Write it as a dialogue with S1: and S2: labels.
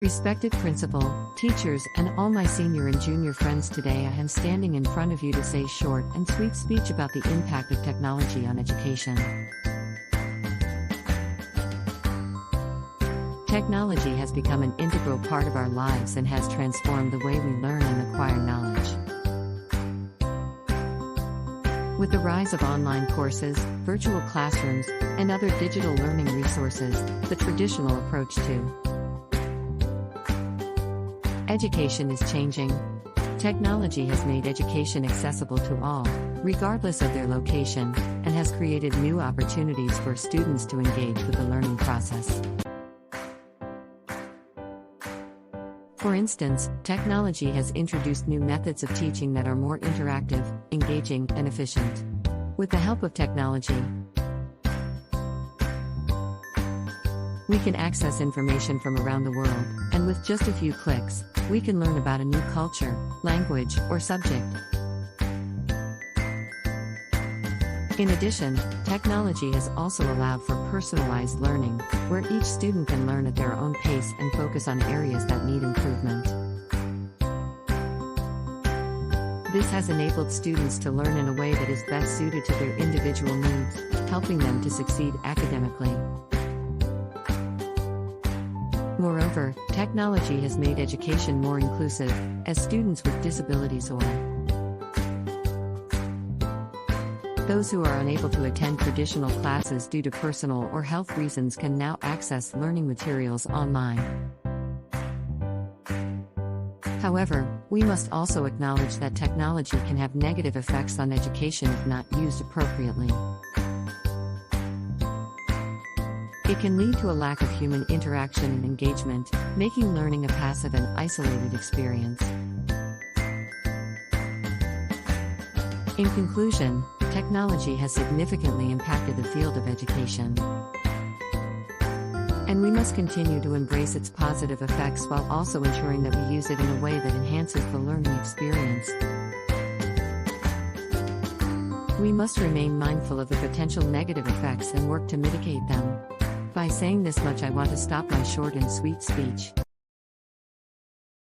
S1: Respected principal, teachers, and all my senior and junior friends, today I am standing in front of you to say a short and sweet speech about the impact of technology on education. Technology has become an integral part of our lives and has transformed the way we learn and acquire knowledge. With the rise of online courses, virtual classrooms, and other digital learning resources, the traditional approach to education is changing. Technology has made education accessible to all, regardless of their location, and has created new opportunities for students to engage with the learning process. For instance, technology has introduced new methods of teaching that are more interactive, engaging, and efficient. With the help of technology, we can access information from around the world, and with just a few clicks, we can learn about a new culture, language, or subject. In addition, technology has also allowed for personalized learning, where each student can learn at their own pace and focus on areas that need improvement. This has enabled students to learn in a way that is best suited to their individual needs, helping them to succeed academically. Moreover, technology has made education more inclusive, as students with disabilities or those who are unable to attend traditional classes due to personal or health reasons can now access learning materials online. However, we must also acknowledge that technology can have negative effects on education if not used appropriately. It can lead to a lack of human interaction and engagement, making learning a passive and isolated experience. In conclusion, technology has significantly impacted the field of education. And we must continue to embrace its positive effects while also ensuring that we use it in a way that enhances the learning experience. We must remain mindful of the potential negative effects and work to mitigate them. By saying this much, I want to stop my short and sweet speech.